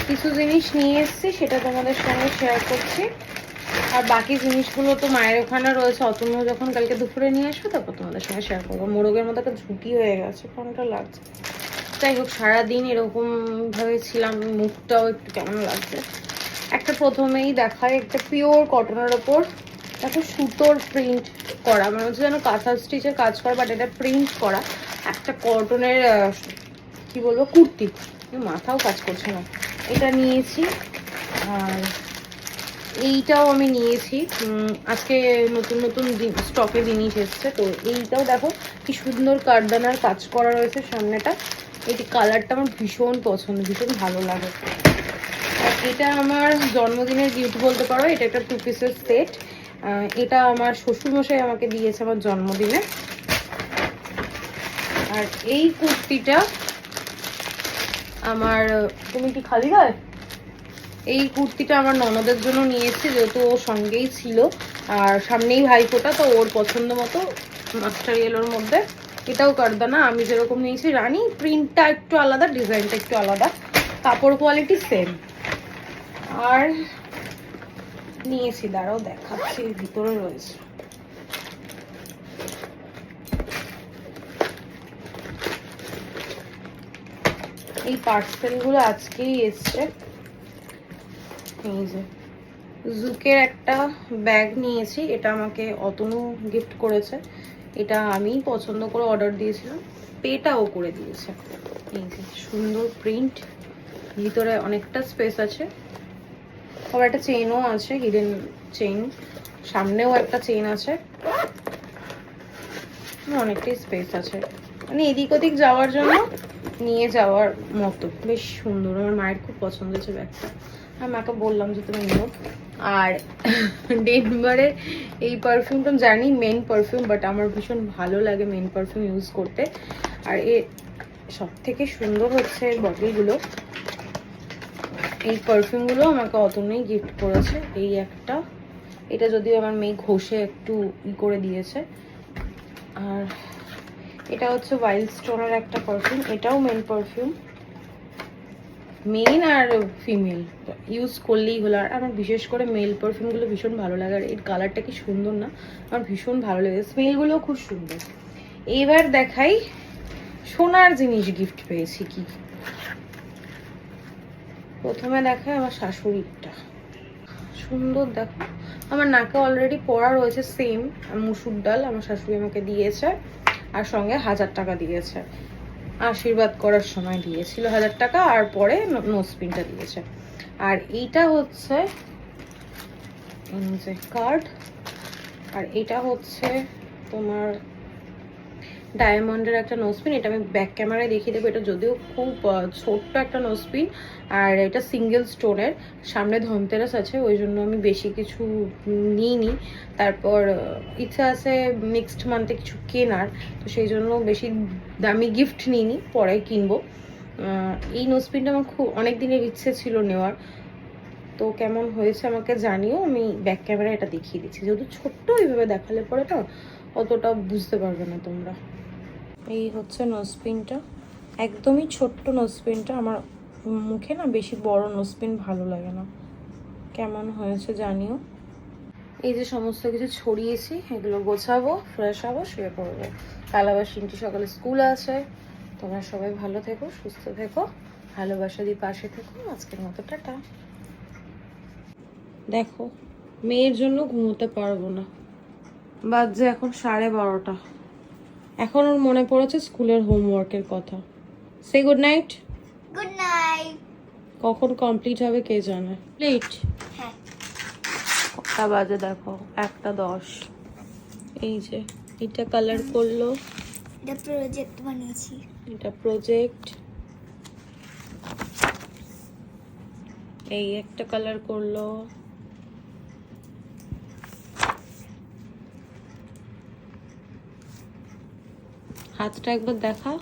কিছু জিনিস নিয়ে এসেছি, সেটা তোমাদের সঙ্গে শেয়ার করছি। আর বাকি জিনিসগুলো তো মায়ের ওখানে রয়েছে, অতনু যখন কালকে দুপুরে নিয়ে আসবে তারপর তোমাদের সঙ্গে শেয়ার করবো। মোরগের মতো একটা ঝুঁকি হয়ে গেছে, কোনটা লাগছে। যাই হোক, সারাদিন এরকম ভাবে ছিলাম, মুখটাও একটু কেমন লাগছে। একটা প্রথমেই দেখায়, একটা পিওর কটনের ওপর দেখো সুতোর প্রিন্ট করা, মানে হচ্ছে যেন কাঁথা স্টিচের কাজ করা, বাট এটা প্রিন্ট করা একটা কটনের কি বলবো কুর্তি। মাথাও কাজ করছে না। এটা নিয়েছি। আর এইটাও আমি নিয়েছি, আজকে নতুন নতুন স্টকে জিনিস এসছে। তো এইটাও দেখো কি সুন্দর কারদানার কাজ করা রয়েছে সামনেটা। এই কালারটা আমার ভীষণ পছন্দ, ভীষণ ভালো লাগে। আর এটা আমার জন্মদিনের গিফট বলতে পারো। এটা একটা 2 পিসের সেট। এটা আমার শ্বশুরমশাই আমাকে দিয়েছে আমার জন্মদিনে। আর এই কুর্তিটা আমার, তুমি কি খালি গায়ে? এই কুর্তিটা আমার ননদের জন্য নিয়েছি, যেহেতু ও সঙ্গেই ছিল আর সামনেই ভাইফোঁটা, তো ওর পছন্দ মতো মাস্টার ইয়েলোর মধ্যে। এটাও কারদানা, আমি যেরকম নিয়েছি রানী। প্রিন্টটা একটু আলাদা, ডিজাইনটা একটু আলাদা, কাপড় কোয়ালিটি সেম। আর নিয়েছি, দাঁড়াও দেখাচ্ছি, ভিতরে রয়েছে। এই পার্সেলগুলো আজকেই এসছে। এই যে জুকের একটা ব্যাগ নিয়েছি, এটা আমাকে অতনু গিফট করেছে। এটা আমি পছন্দ করে অর্ডার দিয়েছিলাম, পেটাও করে দিয়েছে। এই যে সুন্দর প্রিন্ট, ভিতরে অনেকটা স্পেস আছে। আবার একটা চেইনও আছে, হিডেন চেইন। সামনেও একটা চেইন আছে, অনেকটাই স্পেস আছে, মানে এদিক ওদিক যাওয়ার জন্য নিয়ে যাওয়ার মতো। বেশ সুন্দর, আমার মায়ের খুব পছন্দ হয়েছে ব্যাগটা। আমি মাকে বললাম যে তুমি নিও। আর ডেনভারের এই পারফিউমটা জানি মেন পারফিউম, বাট আমার ভীষণ ভালো লাগে মেন পারফিউম ইউজ করতে। আর এর সব থেকে সুন্দর হচ্ছে এর বটলগুলো। এই পারফিউমগুলো আমাকে অতনুই গিফট করেছে। এই একটা, এটা যদিও আমার মেয়ে ঘষে একটু করে দিয়েছে। আর এটা হচ্ছে ওয়াইল্ড স্টোনের একটা পারফিউম, এটাও মেন পারফিউম। মেল আর ফিমেল ইউজ করলেই হলো। আর আমার বিশেষ করে মেল পারফিউমগুলো ভীষণ ভালো লাগে। আর এর কালারটা কি সুন্দর না, আমার ভীষণ ভালো লাগে, স্মেলগুলোও খুব সুন্দর। এইবার দেখাই সোনার জিনিস গিফট পেয়েছি কি। প্রথমে দেখাই আমার শাশুড়িরটা, সুন্দর দেখো। আমার নাকে অলরেডি পরা রয়েছে সেম মুসুর ডাল, আমার শাশুড়ি আমাকে দিয়েছে। আর সঙ্গে 1000 টাকা দিয়েছে, আশীর্বাদ করার সময় দিয়েছিল 1000 টাকা, আর পরে নোজপিনটা দিয়েছে। আর এইটা হচ্ছে কার্ড। আর এটা হচ্ছে তোমার ডায়মন্ডের একটা নোজপিন। এটা আমি ব্যাক ক্যামেরায় দেখিয়ে দেবো। এটা যদিও খুব ছোট্ট একটা নোজপিন, আর এটা সিঙ্গেল স্টোনের। সামনে ধনতেরাস আছে, ওই জন্য আমি বেশি কিছু নিইনি। তারপর ইচ্ছা আছে নেক্সট মান্থে কিছু কেনার, তো সেই জন্য বেশি দামি গিফট নিইনি, পরে কিনবো। এই নোজপিনটা আমার খুব অনেক দিনের ইচ্ছে ছিল নেওয়ার। তো কেমন হয়েছে আমাকে জানিও, আমি ব্যাক ক্যামেরা এটা দেখিয়ে দিচ্ছি। যেহেতু ছোট্ট, এইভাবে দেখালে পরে তো অতটা বুঝতে পারবে না তোমরা। এই হচ্ছে নোজপিনটা, একদমই ছোট্ট নোজপিনটা। আমার মুখে না বেশি বড় নোজপিন ভালো লাগে না। কেমন হয়েছে জানিও। এই যে সমস্ত কিছু ছড়িয়েছি, এগুলো গোছাবো, ফ্রেশ হবো, শুয়ে পড়বো। কাল আবার সিনটি সকালে স্কুল আছে। তোমরা সবাই ভালো থেকো, সুস্থ থেকো, ভালোবাসা দিয়ে পাশে থেকো। আজকের মতো টাটা। দেখো, মেয়ের জন্য ঘুমোতে পারবো না, বাজে এখন 12:30। এখন ওর মনে পড়েছে স্কুলের হোমওয়ার্কের কথা। সে গুড নাইট। Good night. কখন কমপ্লিট হবে কে জানে। লেট। হ্যাঁ, কটা বাজে দেখো, 1:10। এই যে এটা কালার করলো, এটা প্রজেক্ট বানিয়েছি। এটা প্রজেক্ট। এই একটা কালার করলো। হাতটা একবার দেখা।